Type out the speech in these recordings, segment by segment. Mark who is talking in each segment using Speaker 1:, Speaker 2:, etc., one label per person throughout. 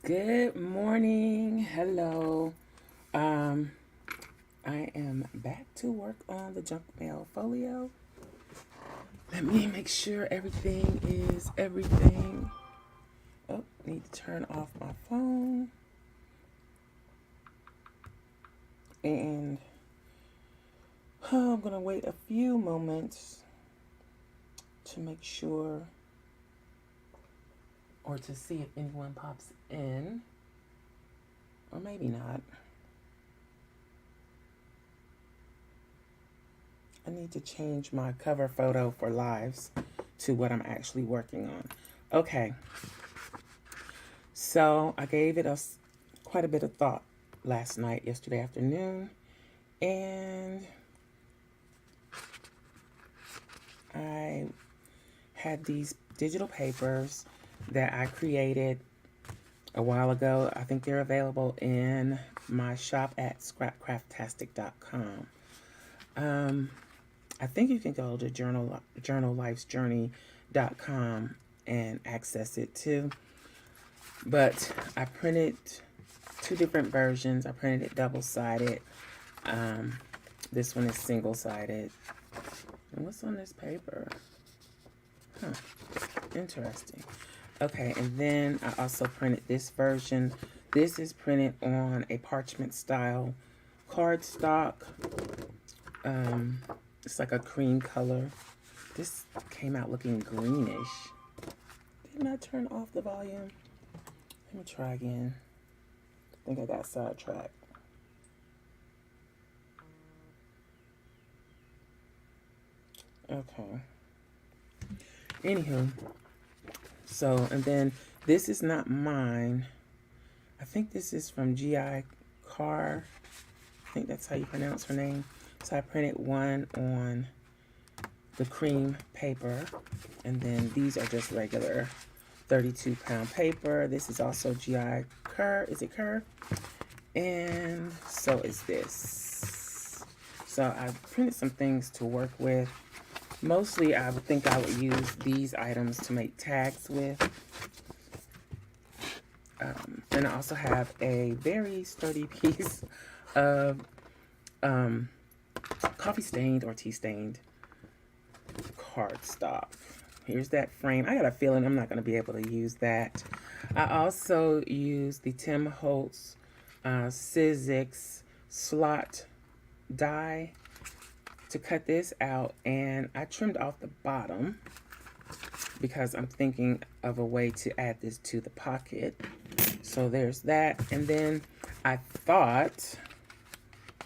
Speaker 1: Good morning. Hello. I am back to work on the Junk Mail Folio. Let me make sure everything is everything. Oh, need to turn off my phone. And I'm going to wait a few moments to make sure or to see if anyone pops in. Or maybe not. I need to change my cover photo for lives to what I'm actually working on. Okay. So I gave it quite a bit of thought yesterday afternoon, and I had these digital papers that I created a while ago. I think they're available in my shop at SCRAPCRAFTASTIC.com. I think you can go to journallifesjourney.com and access it too. But I printed two different versions. I printed it double-sided. This one is single-sided. And what's on this paper? Huh. Interesting. Okay, and then I also printed this version. This is printed on a parchment style cardstock. It's like a cream color. This came out looking greenish. Didn't I turn off the volume? Let me try again. I think I got sidetracked. Okay. Anywho. So, and then this is not mine. I think this is from G.I. Carr. I think that's how you pronounce her name. So I printed one on the cream paper. And then these are just regular 32-pound paper. This is also G.I. Carr. Is it Carr? And so is this. So I printed some things to work with. Mostly I would think I would use these items to make tags with. And I also have a very sturdy piece of coffee stained or tea stained cardstock. Here's that frame. I got a feeling I'm not going to be able to use that. I also use the Tim Holtz Sizzix slot die to cut this out, and I trimmed off the bottom because I'm thinking of a way to add this to the pocket. So there's that. And then I thought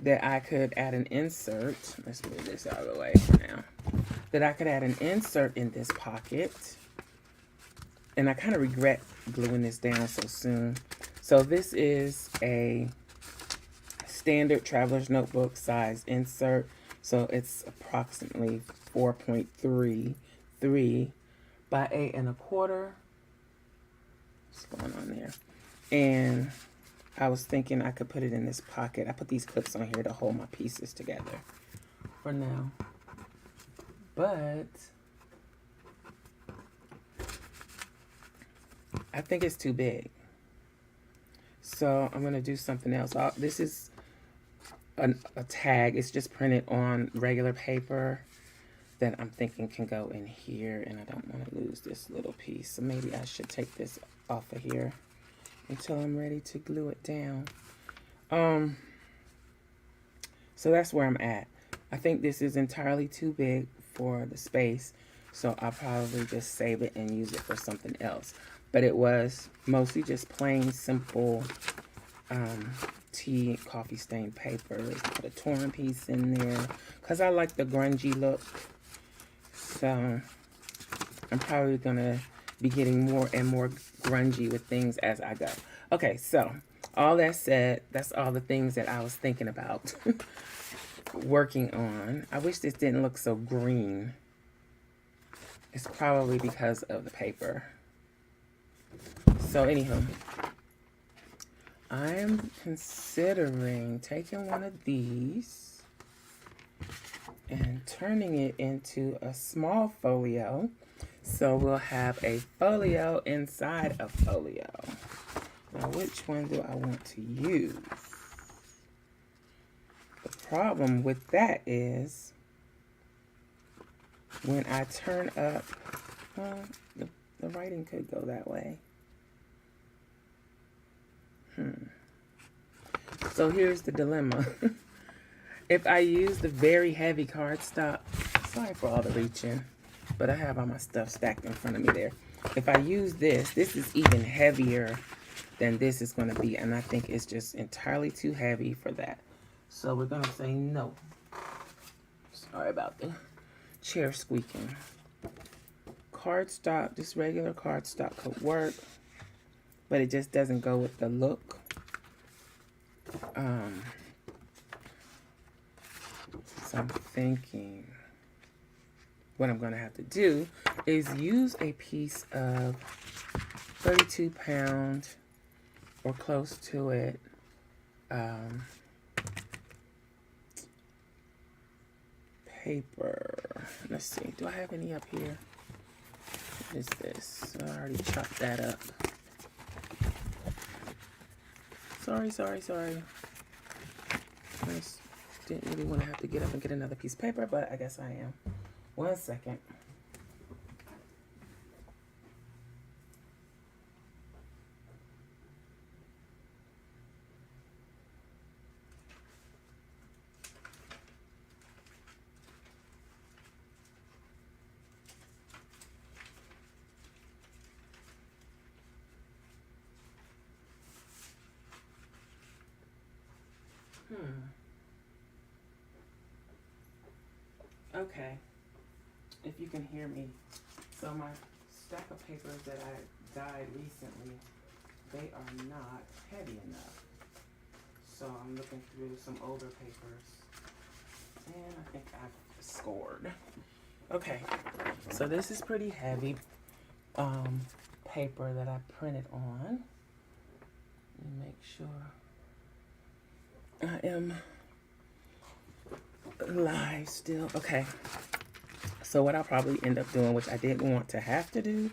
Speaker 1: that I could add an insert. Let's move this out of the way for now. That I could add an insert in this pocket. And I kind of regret gluing this down so soon. So this is a standard traveler's notebook size insert. So it's approximately 4.33 by 8 1/4. What's going on there? And I was thinking I could put it in this pocket. I put these clips on here to hold my pieces together for now. But I think it's too big. So I'm going to do something else. This is a tag. It's just printed on regular paper that I'm thinking can go in here, and I don't want to lose this little piece. So maybe I should take this off of here until I'm ready to glue it down. So that's where I'm at. I think this is entirely too big for the space, so I'll probably just save it and use it for something else. But it was mostly just plain, simple tea coffee stained paper. Put a torn piece in there because I like the grungy look. So I'm probably gonna be getting more and more grungy with things as I go. Okay, so all that said, that's all the things that I was thinking about working on. I wish this didn't look so green. It's probably because of the paper. So anyhow, I'm considering taking one of these and turning it into a small folio. So we'll have a folio inside a folio. Now, which one do I want to use? The problem with that is when I turn up, well, the writing could go that way. So here's the dilemma. If I use the very heavy cardstock, sorry for all the reaching, but I have all my stuff stacked in front of me there. If I use this is even heavier than this is going to be, and I think it's just entirely too heavy for that. So we're going to say no. Sorry about the chair squeaking. Cardstock, just regular cardstock could work, but it just doesn't go with the look. So I'm thinking what I'm going to have to do is use a piece of 32 pound or close to it paper. Let's see, do I have any up here? What is this? I already chopped that up. Sorry. I just didn't really want to have to get up and get another piece of paper, but I guess I am. 1 second. Okay, if you can hear me. So my stack of papers that I dyed recently, they are not heavy enough. So I'm looking through some older papers, and I think I've scored. Okay, so this is pretty heavy paper that I printed on. Let me make sure I am live still. Okay, so what I'll probably end up doing, which I didn't want to have to do,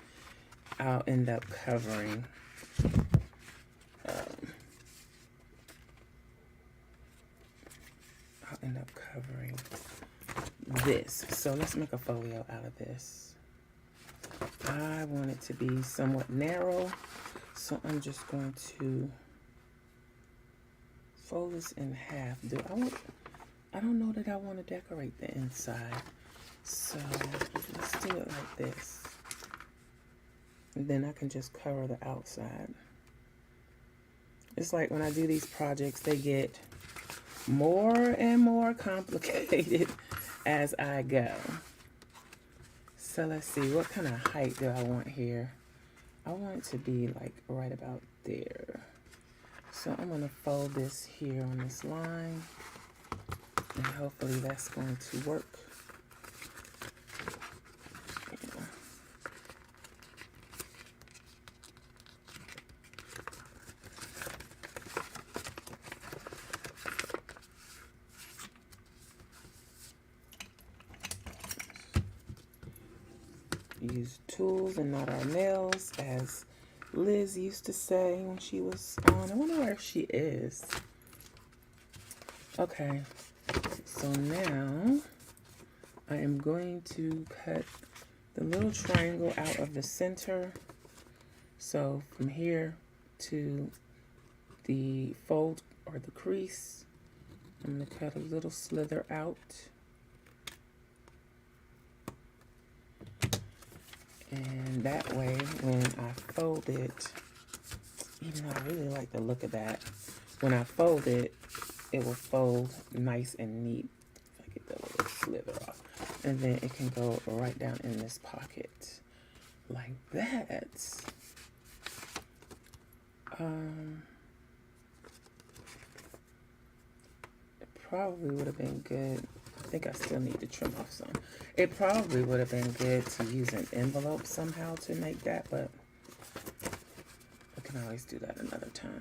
Speaker 1: I'll end up covering this. So let's make a folio out of this. I want it to be somewhat narrow, so I'm just going to fold this in half. I don't know that I want to decorate the inside, so let's do it like this. And then I can just cover the outside. It's like when I do these projects, they get more and more complicated as I go. So let's see, what kind of height do I want here? I want it to be like right about there. So I'm going to fold this here on this line, and hopefully that's going to work. Use tools and not our nails, as Liz used to say when she was on. I wonder where she is. Okay, so now I am going to cut the little triangle out of the center. So from here to the fold or the crease, I'm going to cut a little slither out. And that way, when I fold it, even though I really like the look of that, when I fold it, it will fold nice and neat. If I get that little slither off. And then it can go right down in this pocket, like that. It probably would have been good. I think I still need to trim off some. It probably would have been good to use an envelope somehow to make that, but I can always do that another time.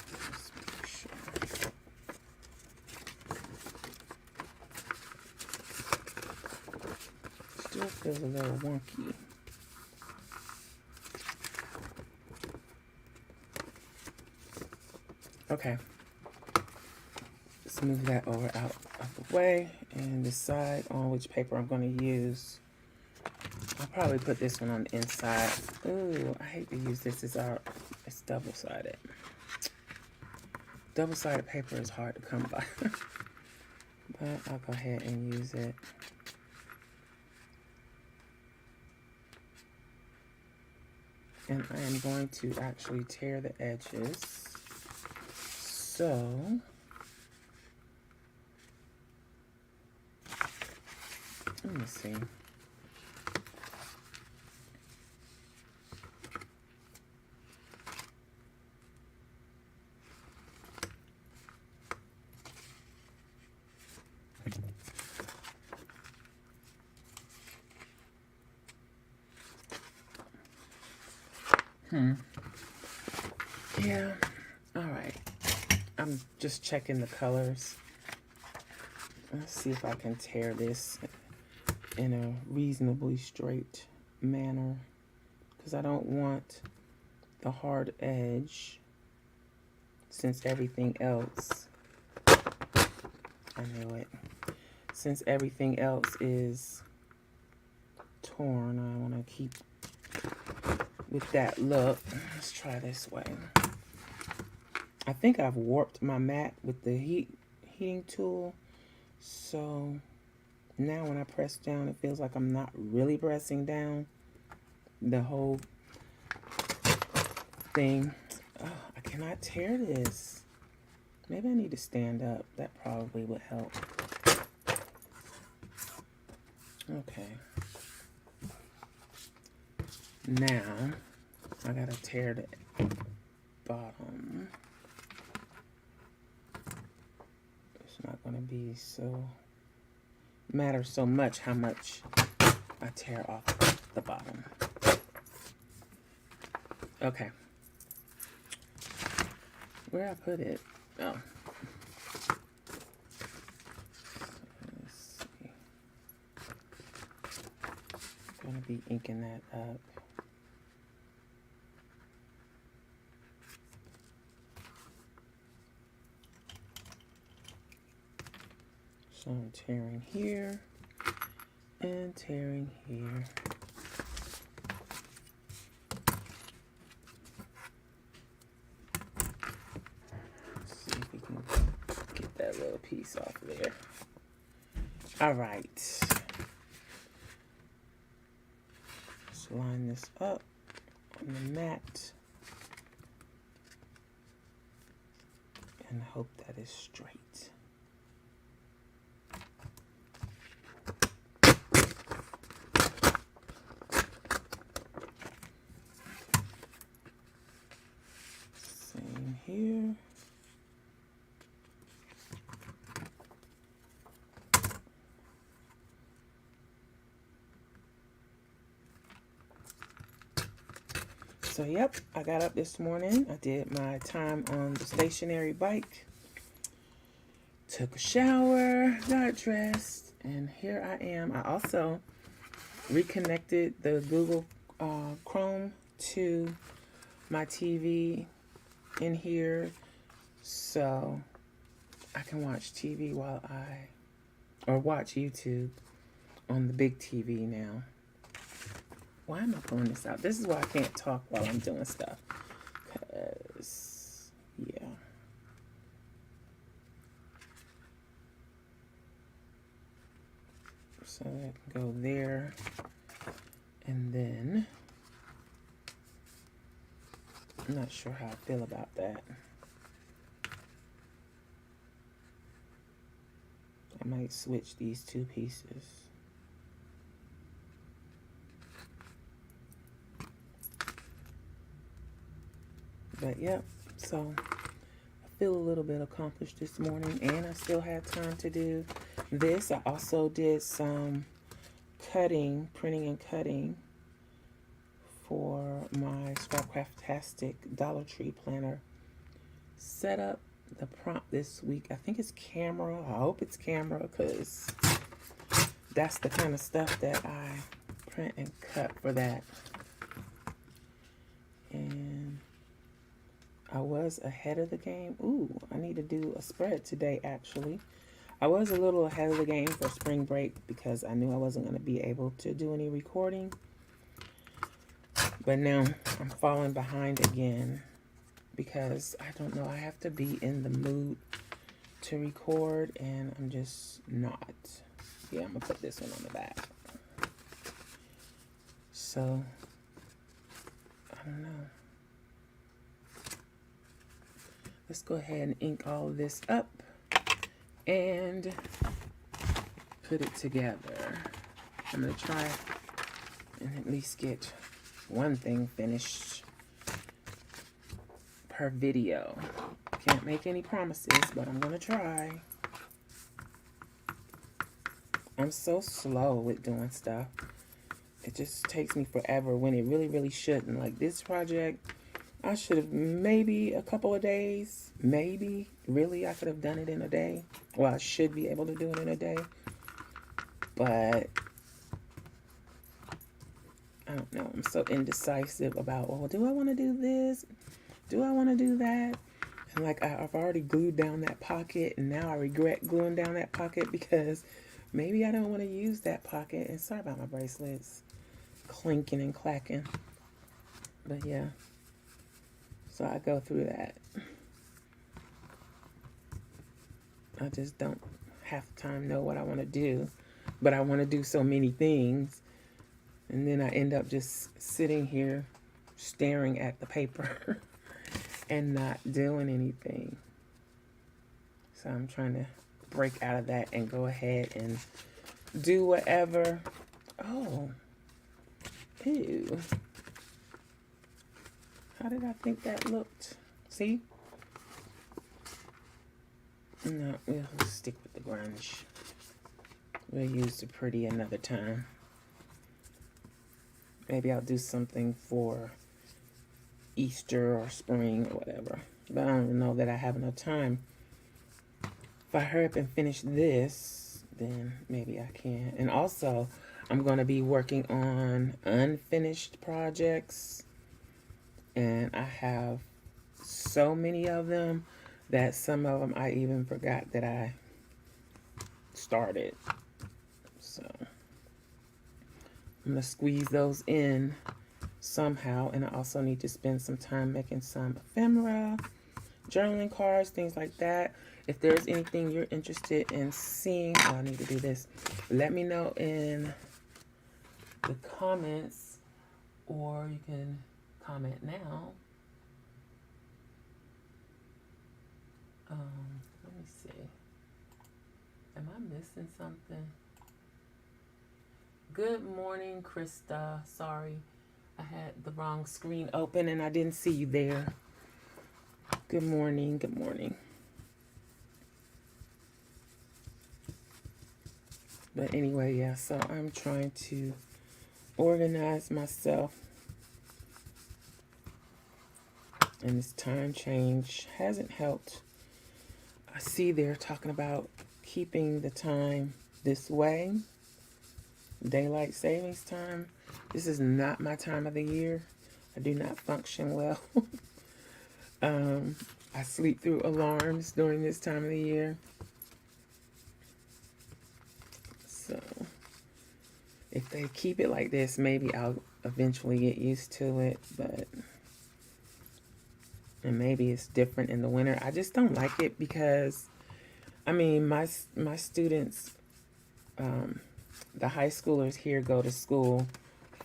Speaker 1: Just make sure. feels a little wonky. Okay. Let's move that over out of the way and decide on which paper I'm going to use. I'll probably put this one on the inside. Ooh, I hate to use this. It's double-sided. Double-sided paper is hard to come by. But I'll go ahead and use it. And I am going to actually tear the edges. So, let me see. Yeah, all right. I'm just checking the colors. Let's see if I can tear this in a reasonably straight manner, because I don't want the hard edge, since everything else, I knew it, since everything else is torn, I want to keep with that look. Let's try this way. I think I've warped my mat with the heating tool, so now when I press down, it feels like I'm not really pressing down the whole thing. Oh, I cannot tear this. Maybe I need to stand up. That probably would help. Okay. Now, I gotta tear the bottom. It's not gonna be matter so much how much I tear off the bottom. Okay. Where I put it? Oh. Let's see. I'm gonna be inking that up. So I'm tearing here and tearing here. Let's see if we can get that little piece off there. All right. Let's line this up on the mat and hope that is straight. Here. So yep, I got up this morning. I did my time on the stationary bike. Took a shower, got dressed, and here I am. I also reconnected the Google Chrome to my TV in here, so I can watch TV or watch YouTube on the big TV now. Why am I pulling this out? This is why I can't talk while I'm doing stuff, because, yeah. So that can go there, and then I'm not sure how I feel about that. I might switch these two pieces. But yep, so I feel a little bit accomplished this morning, and I still had time to do this. I also did some printing and cutting for my SCRAPCRAFTASTIC Dollar Tree planner. Set up the prompt this week. I think it's camera. I hope it's camera, because that's the kind of stuff that I print and cut for that. And I was ahead of the game. Ooh, I need to do a spread today, actually. I was a little ahead of the game for spring break because I knew I wasn't going to be able to do any recording. But now I'm falling behind again because I don't know, I have to be in the mood to record and I'm just not. Yeah, I'm going to put this one on the back. So, I don't know. Let's go ahead and ink all of this up and put it together. I'm going to try and at least get one thing finished per video. Can't make any promises, but I'm going to try. I'm so slow with doing stuff. It just takes me forever when it really, really shouldn't. Like this project, I should have maybe a couple of days, maybe. Really, I could have done it in a day. Well, I should be able to do it in a day. But, I don't know. I'm so indecisive about, well, do I want to do this? Do I want to do that? And like, I've already glued down that pocket, and now I regret gluing down that pocket because maybe I don't want to use that pocket. And sorry about my bracelets clinking and clacking. But yeah. So I go through that. I just don't half the time know what I want to do. But I want to do so many things. And then I end up just sitting here staring at the paper and not doing anything. So I'm trying to break out of that and go ahead and do whatever. Oh. Ew. How did I think that looked? See? No, we'll stick with the grunge. We'll use the pretty another time. Maybe I'll do something for Easter or spring or whatever. But I don't know that I have enough time. If I hurry up and finish this, then maybe I can. And also, I'm going to be working on unfinished projects. And I have so many of them that some of them I even forgot that I started. So I'm going to squeeze those in somehow. And I also need to spend some time making some ephemera, journaling cards, things like that. If there's anything you're interested in seeing, I need to do this. Let me know in the comments, or you can comment now. Let me see. Am I missing something? Good morning, Krista. Sorry, I had the wrong screen open and I didn't see you there. Good morning. Good morning. But anyway, yeah, so I'm trying to organize myself. And this time change hasn't helped. I see they're talking about keeping the time this way. Daylight savings time. This is not my time of the year. I do not function well. I sleep through alarms during this time of the year. So if they keep it like this, maybe I'll eventually get used to it, but and maybe it's different in the winter. I just don't like it because, I mean, my students, the high schoolers here go to school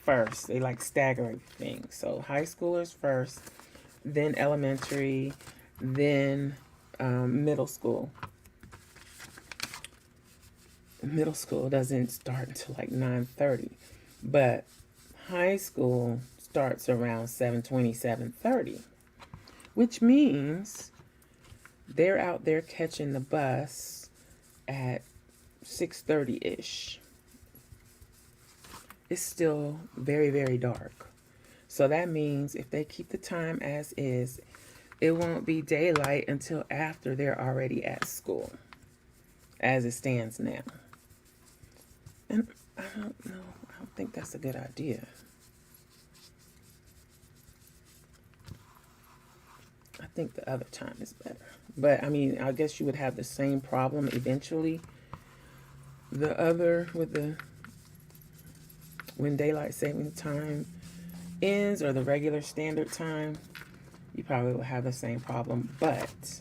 Speaker 1: first. They like stagger everything. So high schoolers first, then elementary, then middle school. Middle school doesn't start until like 9:30, but high school starts around 7:20, 7:30, which means they're out there catching the bus at 6:30-ish. It's still very, very dark. So that means if they keep the time as is, it won't be daylight until after they're already at school, as it stands now. And I don't know. I'm think that's a good idea. I think the other time is better. But, I mean, I guess you would have the same problem eventually. The other, with the, when daylight saving time ends, or the regular standard time, you probably will have the same problem. But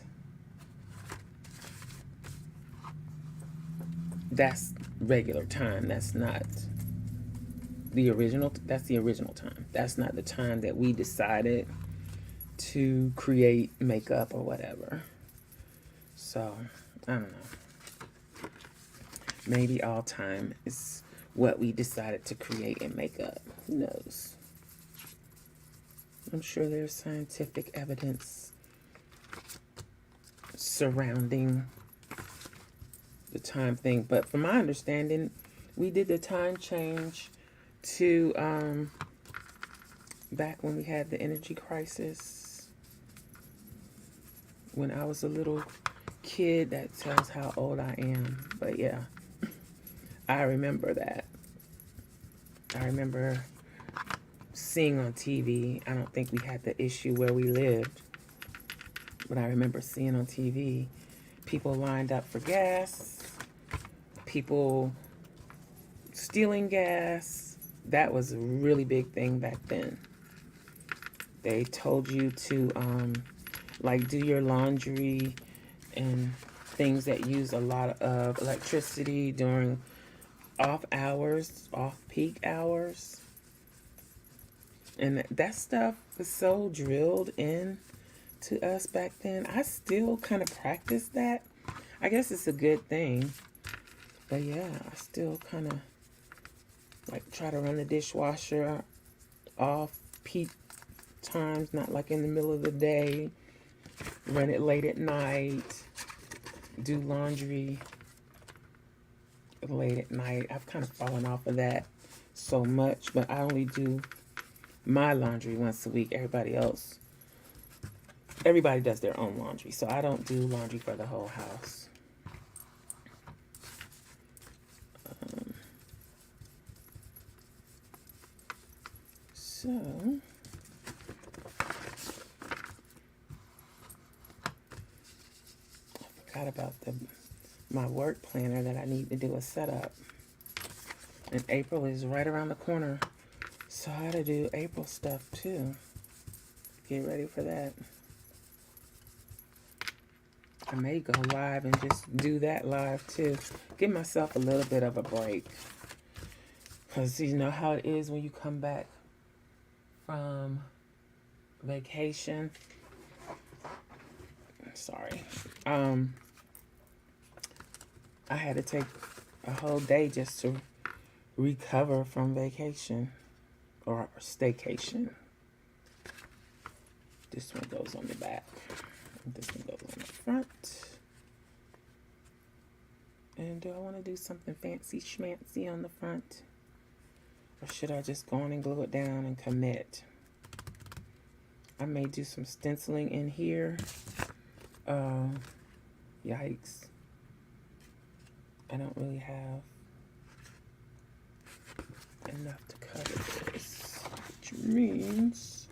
Speaker 1: that's regular time. That's not the original. That's the original time. That's not the time that we decided to create makeup or whatever. So, I don't know. Maybe all time is what we decided to create in makeup. Who knows? I'm sure there's scientific evidence surrounding the time thing. But from my understanding, we did the time change to back when we had the energy crisis. When I was a little kid, that tells how old I am. But yeah, I remember that. I remember seeing on TV. I don't think we had the issue where we lived, but I remember seeing on TV people lined up for gas, people stealing gas. That was a really big thing back then. They told you to like do your laundry and things that use a lot of electricity during off hours, off peak hours. And that stuff was so drilled in to us back then. I still kind of practice that. I guess it's a good thing. But yeah, I still kind of like try to run the dishwasher off peak times, not like in the middle of the day. Run it late at night. Do laundry late at night. I've kind of fallen off of that so much, but I only do my laundry once a week. Everybody does their own laundry, so I don't do laundry for the whole house. So I forgot about my work planner that I need to do a setup. And April is right around the corner, so I gotta do April stuff too. Get ready for that. I may go live and just do that live too. Give myself a little bit of a break. Because you know how it is when you come back from vacation. Sorry. I had to take a whole day just to recover from vacation or staycation. This one goes on the back. This one goes on the front. And do I want to do something fancy schmancy on the front? Or should I just go on and glue it down and commit? I may do some stenciling in here. Yikes. I don't really have enough to cut this, which means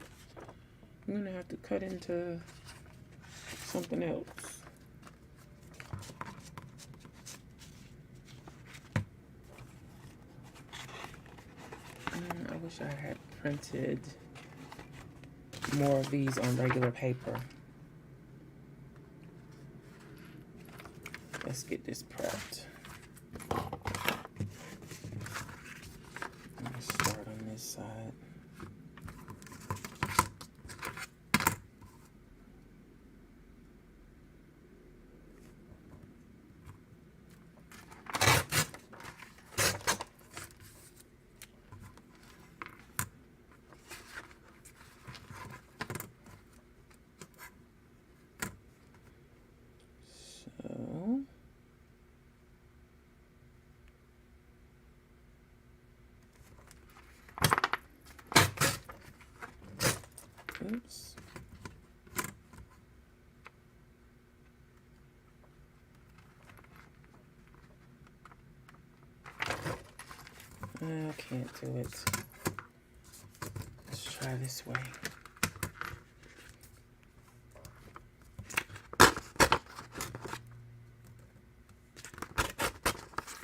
Speaker 1: I'm gonna have to cut into something else. I wish I had printed more of these on regular paper. Let's get this prepped. I'm gonna start on this side. So I can't do it. Let's try this way.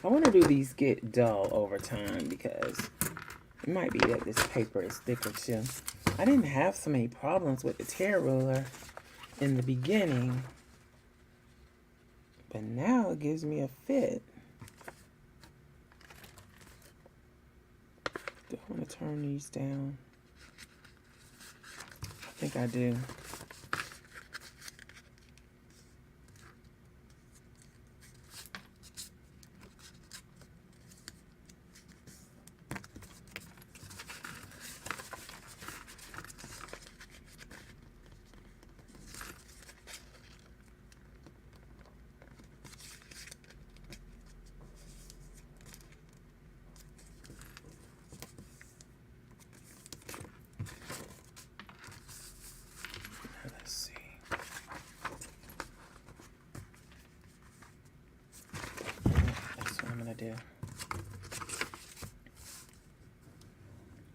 Speaker 1: I wonder, do these get dull over time? Because it might be that this paper is thicker too. I didn't have so many problems with the tear ruler in the beginning, but now it gives me a fit. Do I want to turn these down? I think I do. Let's see. That's what I'm going to do.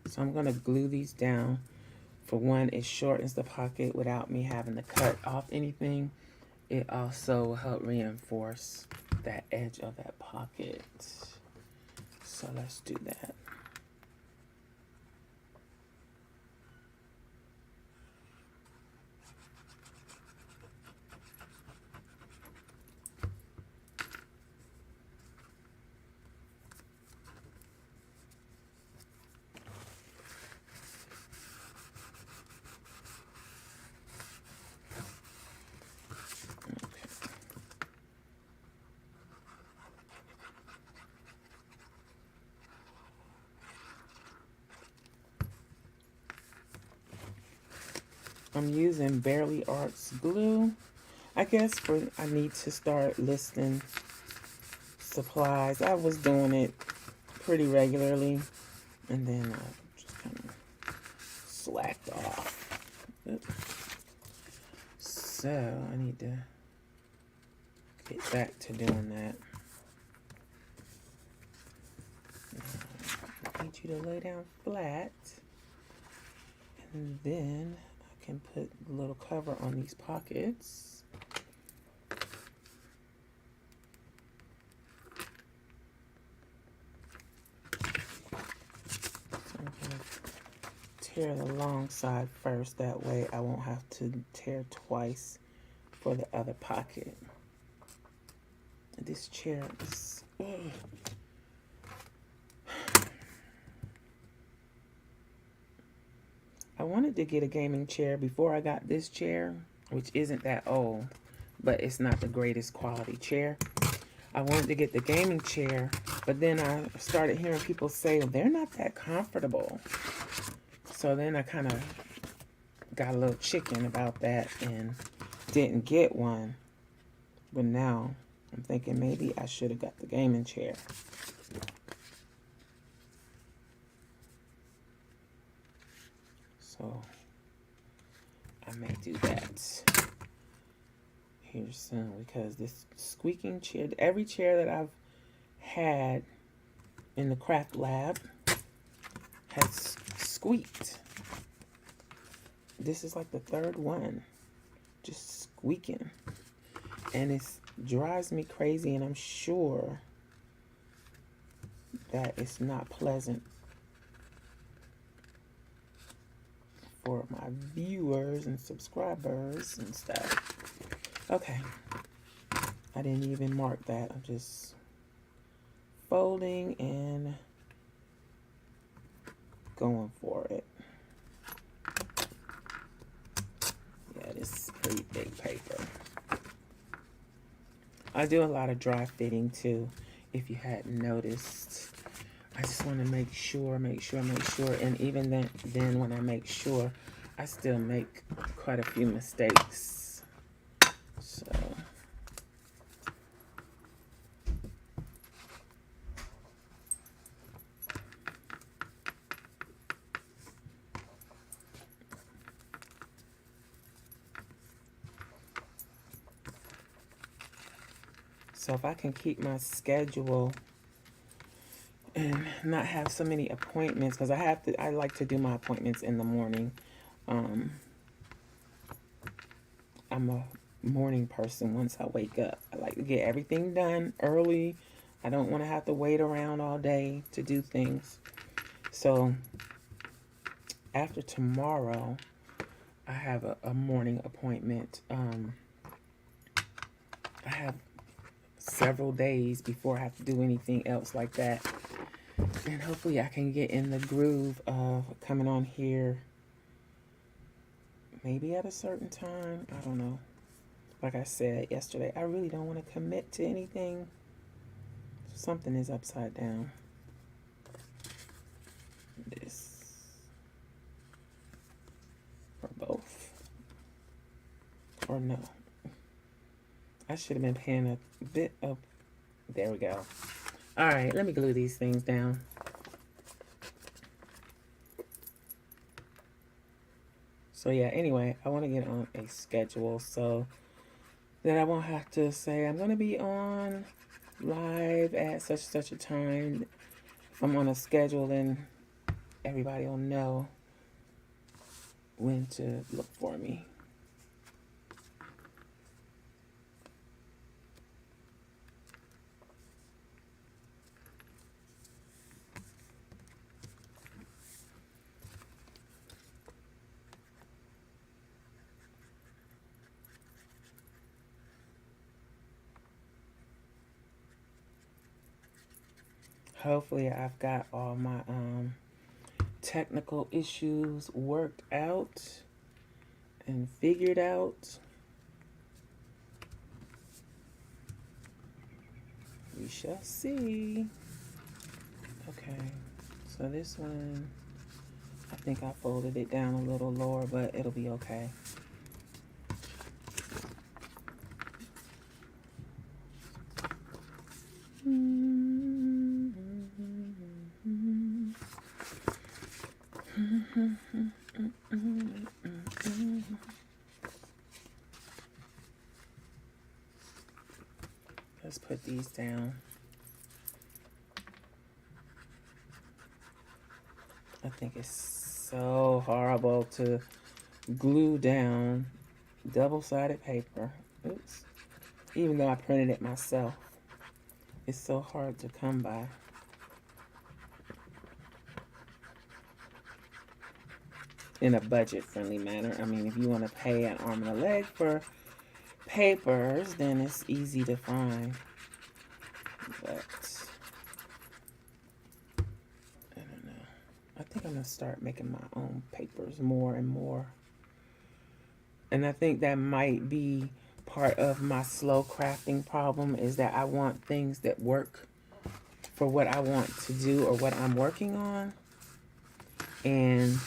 Speaker 1: So I'm going to glue these down. For one, it shortens the pocket without me having to cut off anything. It also will help reinforce that edge of that pocket. So let's do that. I'm using Barely Arts glue. I guess I need to start listing supplies. I was doing it pretty regularly, and then I just kind of slacked off. Oops. So I need to get back to doing that. I need you to lay down flat, and then I can put a little cover on these pockets. So I'm going to tear the long side first, that way I won't have to tear twice for the other pocket. This chair is... I wanted to get a gaming chair before I got this chair, which isn't that old, but it's not the greatest quality chair. I wanted to get the gaming chair, but then I started hearing people say they're not that comfortable. So then I kind of got a little chicken about that and didn't get one. But now I'm thinking maybe I should have got the gaming chair. So I may do that here soon, because this squeaking chair, every chair that I've had in the craft lab has squeaked. This is like the third one, just squeaking. And it drives me crazy, and I'm sure that it's not pleasant for my viewers and subscribers and stuff. Okay, I didn't even mark that. I'm just folding and going for it. Yeah, this is pretty big paper. I do a lot of dry fitting too, if you hadn't noticed. I just want to make sure, and even then when I make sure, I still make quite a few mistakes. So if I can keep my schedule and not have so many appointments, because I like to do my appointments in the morning. I'm a morning person. Once I wake up, I like to get everything done early. I don't want to have to wait around all day to do things. So after tomorrow, I have a morning appointment. I have several days before I have to do anything else like that. And hopefully I can get in the groove of coming on here maybe at a certain time. I don't know. Like I said yesterday, I really don't want to commit to anything. Something is upside down. This. Or both. Or no. I should have been paying a bit of... There we go. Alright, let me glue these things down. So yeah, anyway, I want to get on a schedule so that I won't have to say I'm going to be on live at such a time. If I'm on a schedule, then everybody will know when to look for me. Hopefully I've got all my technical issues worked out and figured out. We shall see. Okay, so this one, I think I folded it down a little lower, but it'll be okay. Let's put these down. I think it's so horrible to glue down double-sided paper. Oops. Even though I printed it myself, it's so hard to come by. In a budget-friendly manner. I mean, if you want to pay an arm and a leg for papers, then it's easy to find. But I don't know. I think I'm going to start making my own papers more and more. And I think that might be part of my slow crafting problem, is that I want things that work for what I want to do or what I'm working on. And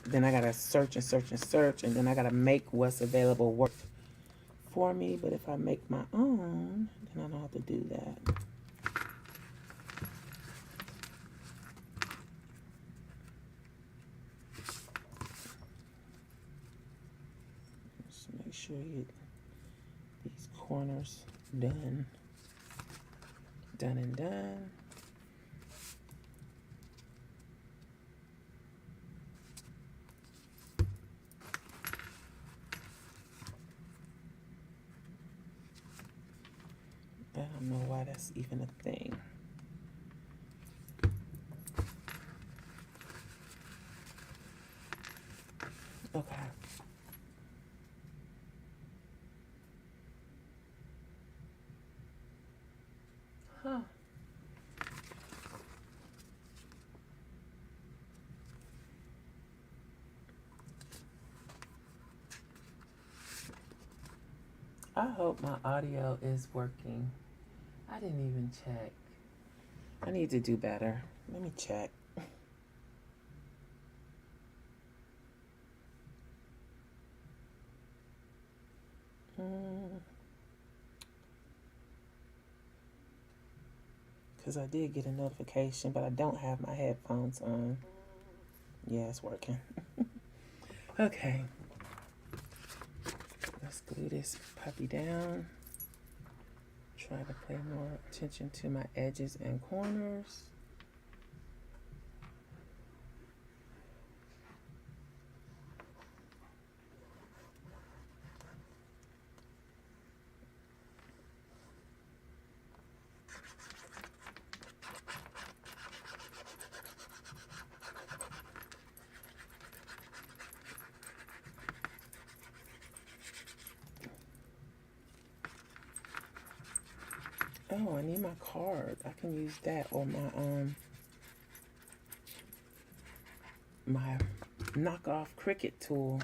Speaker 1: then I gotta search and search and search, and then I gotta make what's available work for me. But if I make my own, then I don't have to do that. Just make sure you get these corners done. Done and done. I don't know why that's even a thing. Okay. Huh. I hope my audio is working. I didn't even check. I need to do better. Let me check. Because I did get a notification, but I don't have my headphones on. Yeah, it's working. Okay. Let's glue this puppy down. Try to pay more attention to my edges and corners. Oh, I need my card. I can use that, or my knockoff Cricut tool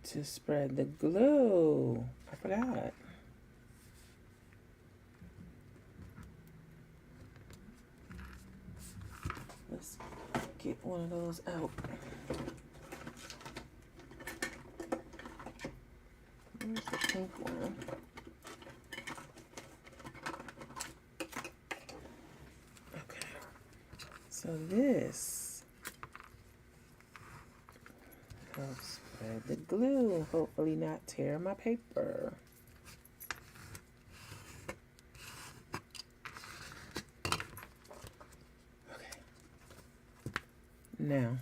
Speaker 1: to spread the glue. I forgot. Let's get one of those out. Where's the pink one? Okay. So this helps spread the glue. Hopefully not tear my paper. Okay. Now,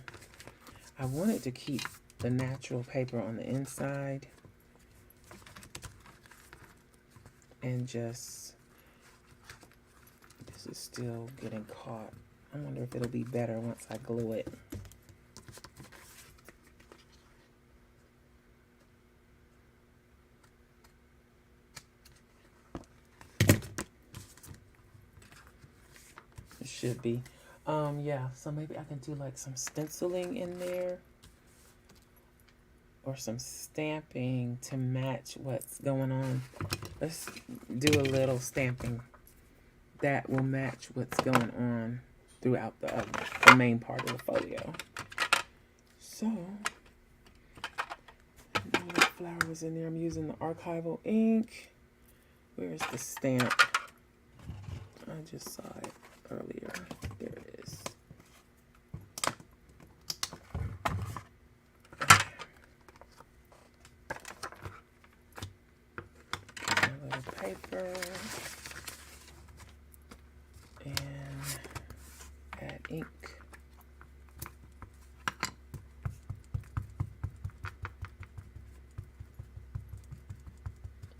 Speaker 1: I wanted to keep the natural paper on the inside and just, this is still getting caught. I wonder if it'll be better once I glue it. It should be. Yeah, so maybe I can do like some stenciling in there or some stamping to match what's going on. Let's do a little stamping that will match what's going on throughout the main part of the folio. So, the flowers in there. I'm using the archival ink. Where's the stamp? I just saw it earlier. There it is. A little paper. And add ink.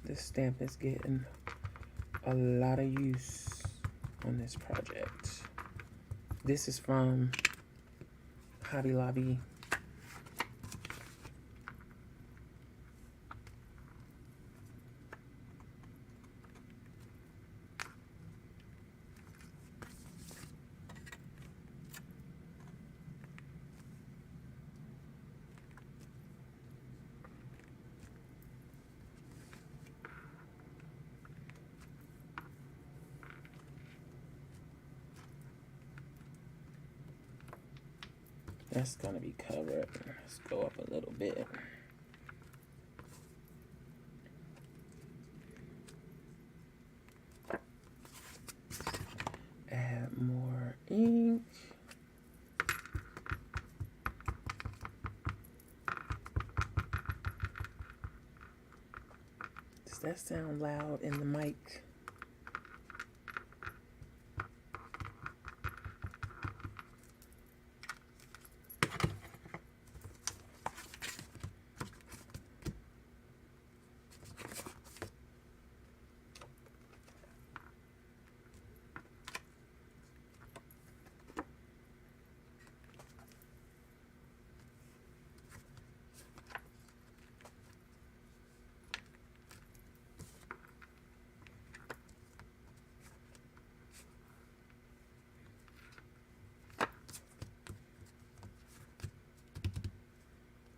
Speaker 1: This stamp is getting a lot of use on this project. This is from Hobby Lobby. That's gonna be covered. Let's go up a little bit. Add more ink. Does that sound loud in the mic?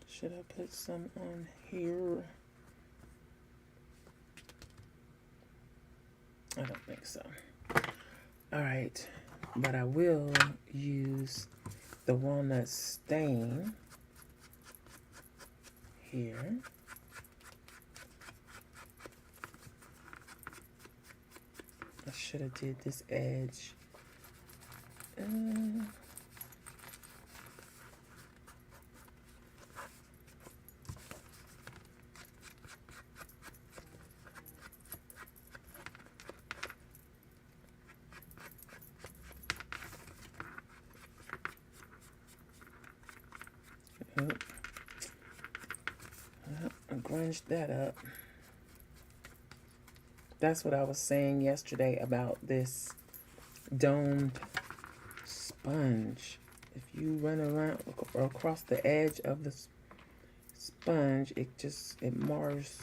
Speaker 1: Should I put some on here? I don't think so. All right, but I will use the walnut stain here. I should have did this edge. Nope. I grunged that up. That's what I was saying yesterday about this domed sponge. If you run around or across the edge of the sponge, it mars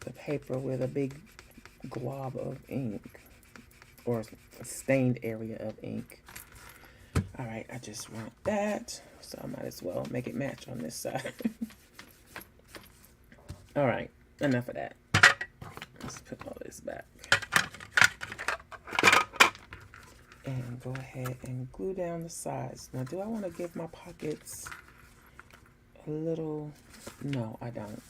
Speaker 1: the paper with a big glob of ink, or a stained area of ink. All right, I just want that, so I might as well make it match on this side. All right, enough of that. Let's put all this back. And go ahead and glue down the sides. Now, do I want to give my pockets a little? No, I don't.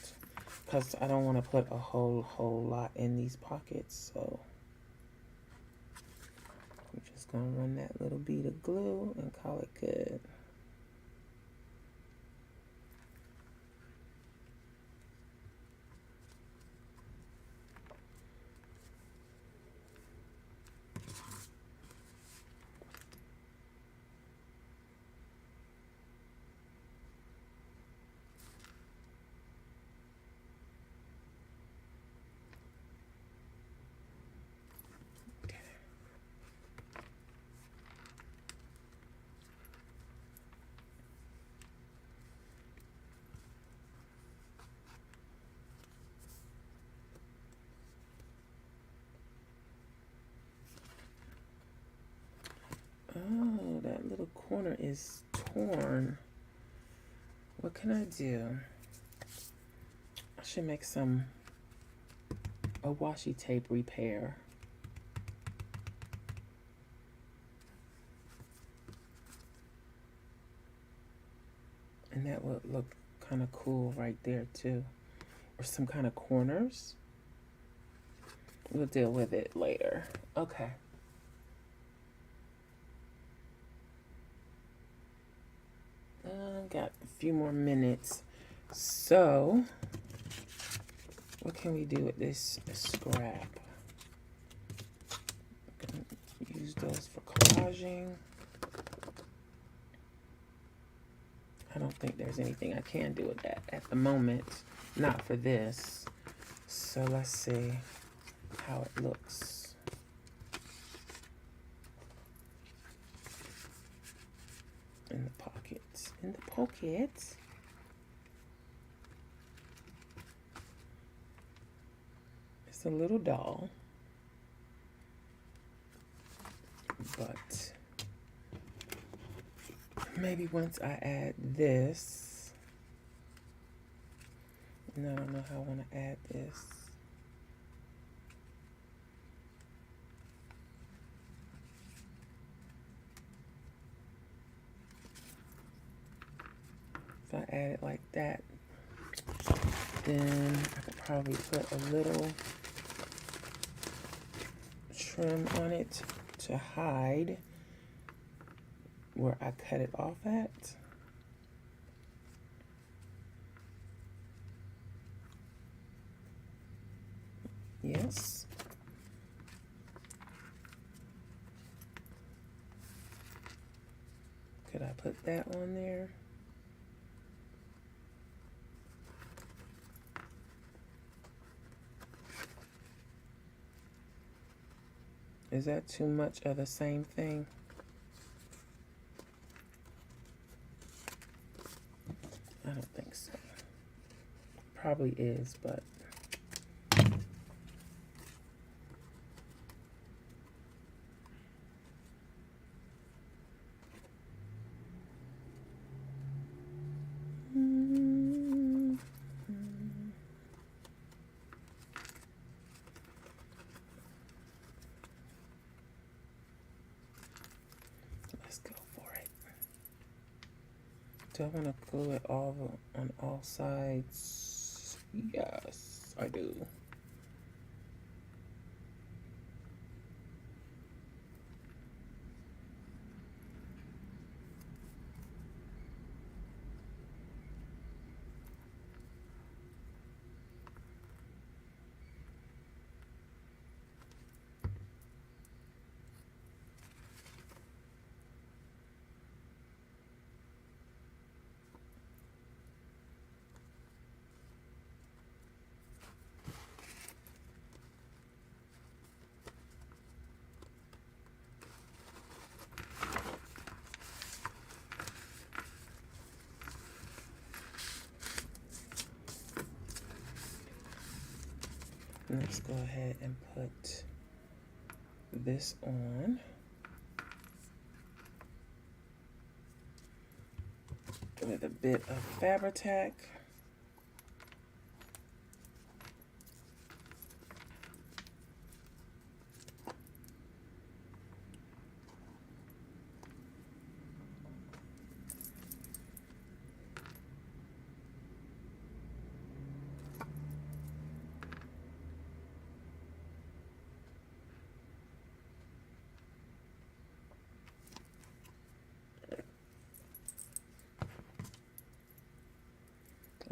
Speaker 1: Because I don't want to put a whole lot in these pockets. So I'm just going to run that little bead of glue and call it good. Oh, that little corner is torn. What can I do? I should make a washi tape repair. And that would look kind of cool right there too. Or some kind of corners. We'll deal with it later. Okay. Got a few more minutes. So, what can we do with this scrap? Use those for collaging. I don't think there's anything I can do with that at the moment. Not for this. So let's see how it looks. In the pockets. In the pockets. It's a little doll. But maybe once I add this. No, I don't know how I want to add this. If I add it like that, then I could probably put a little trim on it to hide where I cut it off at. Yes. Could I put that on there? Is that too much of the same thing? I don't think so. Probably is, but let's go for it. Do I want to glue it all on all sides? Yes, I do. Let's go ahead and put this on. With a bit of Fabri-Tac.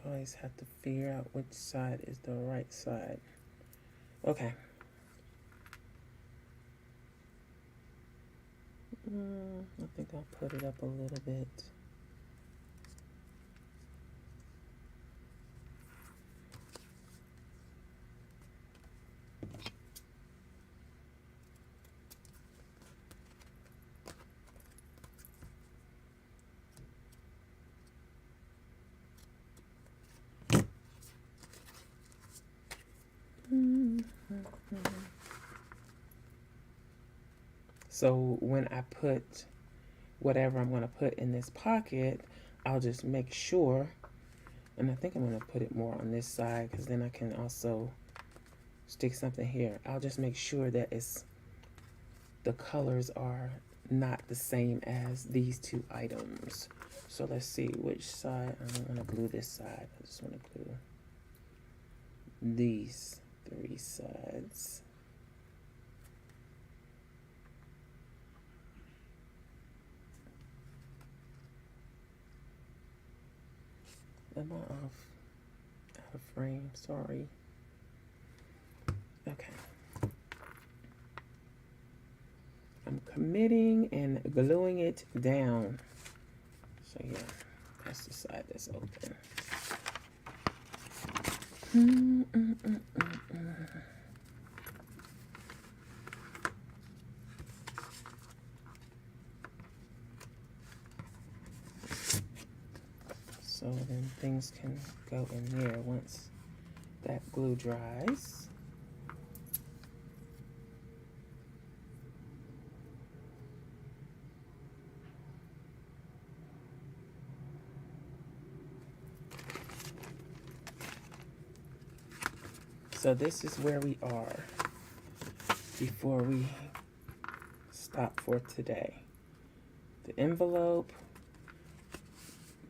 Speaker 1: Always have to figure out which side is the right side. Okay. I think I'll put it up a little bit. So when I put whatever I'm going to put in this pocket, I'll just make sure, and I think I'm going to put it more on this side because then I can also stick something here. I'll just make sure that the colors are not the same as these two items. So let's see which side. I don't want to glue this side. I just want to glue these three sides. Am I out of frame? Sorry. Okay. I'm committing and gluing it down. So yeah, that's the side that's open. So then things can go in there once that glue dries. So this is where we are before we stop for today. The envelope,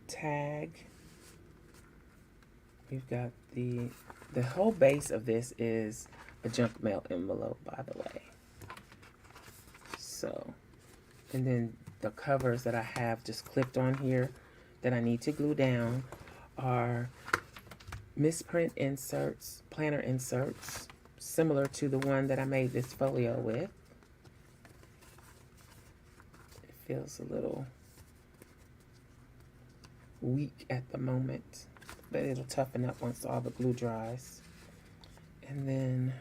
Speaker 1: tag. We've got the whole base of this is a junk mail envelope, by the way. So, and then the covers that I have just clipped on here that I need to glue down are misprint inserts, planner inserts, similar to the one that I made this folio with. It feels a little weak at the moment, but it'll toughen up once all the glue dries. And then,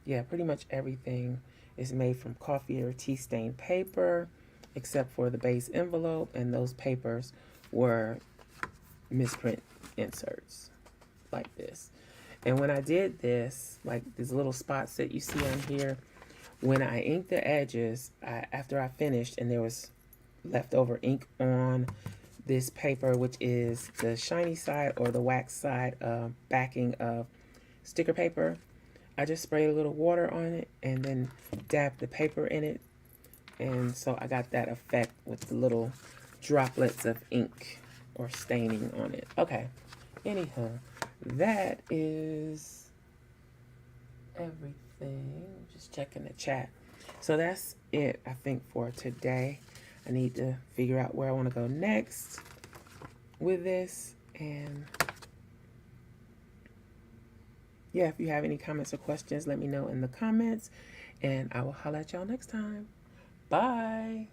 Speaker 1: yeah, pretty much everything is made from coffee or tea stained paper, except for the base envelope, and those papers were misprint inserts like this. And when I did this, like these little spots that you see on here, when I inked the edges, after I finished and there was leftover ink on this paper, which is the shiny side or the wax side backing of sticker paper, I just sprayed a little water on it and then dabbed the paper in it. And so I got that effect with the little droplets of ink or staining on it. Okay, anyhow, that is everything. Just checking the chat. So that's it, I think, for today. I need to figure out where I want to go next with this. And yeah, if you have any comments or questions, let me know in the comments. And I will holler at y'all next time. Bye.